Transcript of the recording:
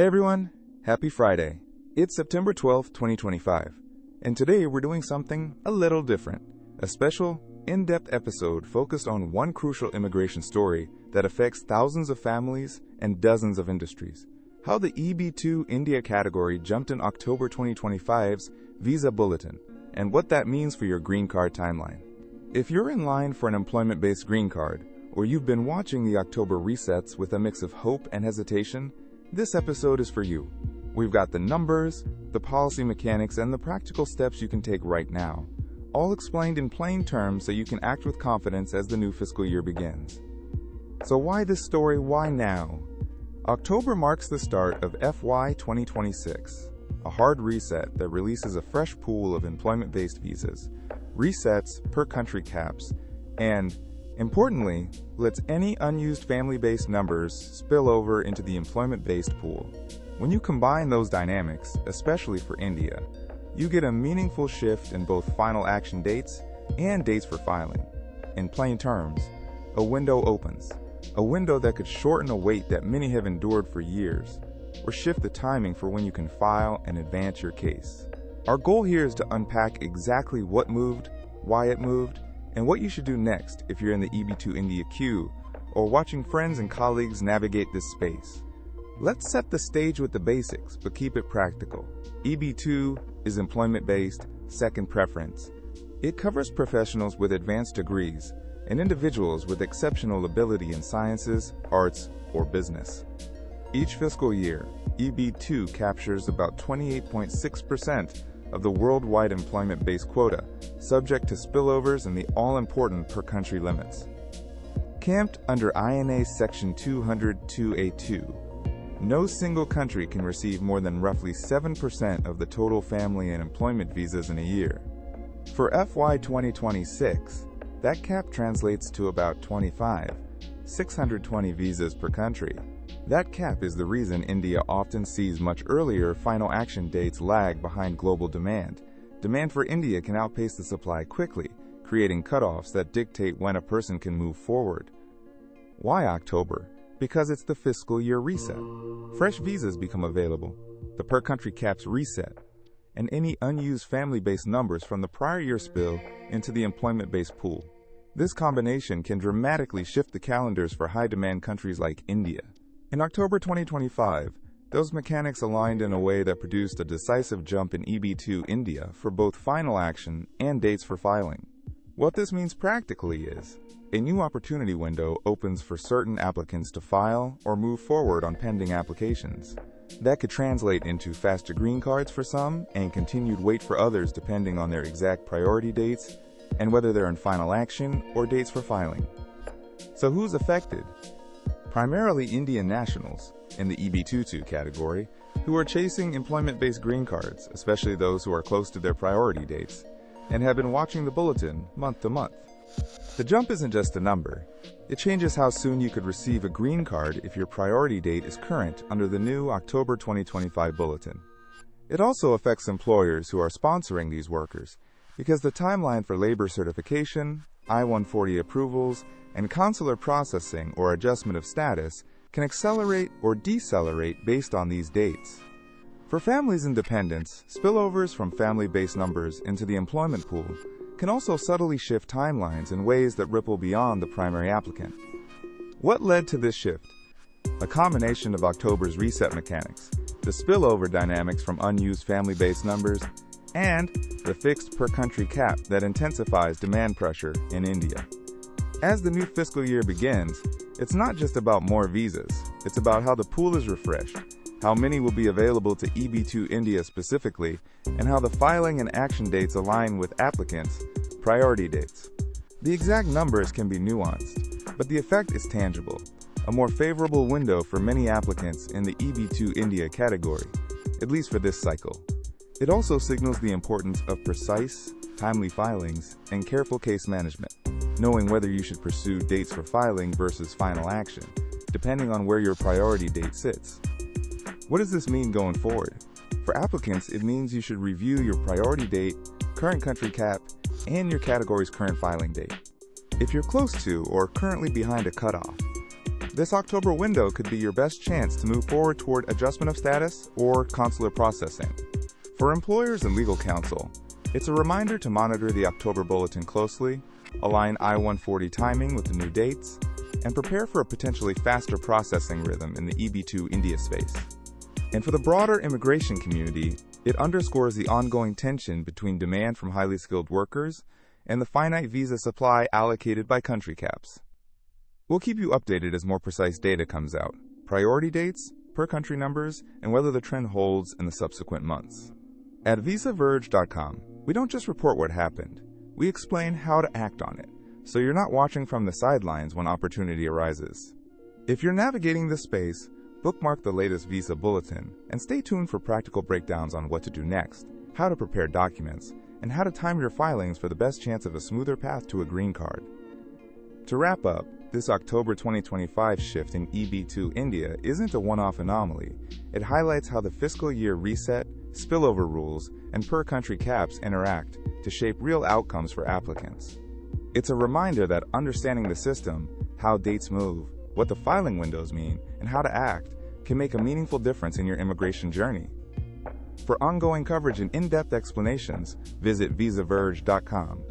Hey everyone, happy Friday. It's September 12th, 2025, and today we're doing something a little different. A special, in-depth episode focused on one crucial immigration story that affects thousands of families and dozens of industries. How the EB-2 India category jumped in October 2025's Visa Bulletin, and what that means for your green card timeline. If you're in line for an employment-based green card, or you've been watching the October resets with a mix of hope and hesitation, this episode is for you. We've got the numbers, the policy mechanics, and the practical steps you can take right now, all explained in plain terms so you can act with confidence as the new fiscal year begins. So why this story? Why now? October marks the start of FY 2026, a hard reset that releases a fresh pool of employment-based visas, resets per country caps, and, importantly, lets any unused family-based numbers spill over into the employment-based pool. When you combine those dynamics, especially for India, you get a meaningful shift in both final action dates and dates for filing. In plain terms, a window opens, a window that could shorten a wait that many have endured for years, or shift the timing for when you can file and advance your case. Our goal here is to unpack exactly what moved, why it moved, and what you should do next if you're in the EB-2 India queue or watching friends and colleagues navigate this space. Let's set the stage with the basics, but keep it practical. EB-2 is employment-based, second preference. It covers professionals with advanced degrees and individuals with exceptional ability in sciences, arts, or business. Each fiscal year, EB-2 captures about 28.6% of the worldwide employment-based quota, subject to spillovers and the all-important per-country limits. Camped under INA Section 202A2, no single country can receive more than roughly 7% of the total family and employment visas in a year. For FY 2026, that cap translates to about 620 visas per country. That cap is the reason India often sees much earlier final action dates lag behind global demand. Demand for India can outpace the supply quickly, creating cutoffs that dictate when a person can move forward. Why October? Because it's the fiscal year reset. Fresh visas become available, the per-country caps reset, and any unused family-based numbers from the prior year spill into the employment-based pool. This combination can dramatically shift the calendars for high-demand countries like India. In October 2025, those mechanics aligned in a way that produced a decisive jump in EB-2 India for both final action and dates for filing. What this means practically is, a new opportunity window opens for certain applicants to file or move forward on pending applications. That could translate into faster green cards for some and continued wait for others depending on their exact priority dates and whether they're in final action or dates for filing. So who's affected? Primarily Indian nationals, in the EB-2 category, who are chasing employment-based green cards, especially those who are close to their priority dates, and have been watching the bulletin month to month. The jump isn't just a number. It changes how soon you could receive a green card if your priority date is current under the new October 2025 bulletin. It also affects employers who are sponsoring these workers, because the timeline for labor certification, I-140 approvals, and consular processing or adjustment of status can accelerate or decelerate based on these dates. For families and dependents, spillovers from family-based numbers into the employment pool can also subtly shift timelines in ways that ripple beyond the primary applicant. What led to this shift? A combination of October's reset mechanics, the spillover dynamics from unused family-based numbers, and the fixed per-country cap that intensifies demand pressure in India. As the new fiscal year begins, it's not just about more visas, it's about how the pool is refreshed, how many will be available to EB-2 India specifically, and how the filing and action dates align with applicants' priority dates. The exact numbers can be nuanced, but the effect is tangible, a more favorable window for many applicants in the EB-2 India category, at least for this cycle. It also signals the importance of precise, timely filings and careful case management, knowing whether you should pursue dates for filing versus final action, depending on where your priority date sits. What does this mean going forward? For applicants, it means you should review your priority date, current country cap, and your category's current filing date. If you're close to or currently behind a cutoff, This October window could be your best chance to move forward toward adjustment of status or consular processing. For employers and legal counsel, it's a reminder to monitor the October Bulletin closely, align I-140 timing with the new dates, and prepare for a potentially faster processing rhythm in the EB-2 India space. And for the broader immigration community, it underscores the ongoing tension between demand from highly skilled workers and the finite visa supply allocated by country caps. We'll keep you updated as more precise data comes out, priority dates, per country numbers, and whether the trend holds in the subsequent months. At visaverge.com, we don't just report what happened, we explain how to act on it, so you're not watching from the sidelines when opportunity arises. If you're navigating this space, bookmark the latest Visa Bulletin and stay tuned for practical breakdowns on what to do next, how to prepare documents, and how to time your filings for the best chance of a smoother path to a green card. To wrap up, this October 2025 shift in EB-2 India isn't a one-off anomaly. It highlights how the fiscal year reset, spillover rules, and per-country caps interact to shape real outcomes for applicants. It's a reminder that understanding the system, how dates move, what the filing windows mean, and how to act can make a meaningful difference in your immigration journey. For ongoing coverage and in-depth explanations, visit visaverge.com.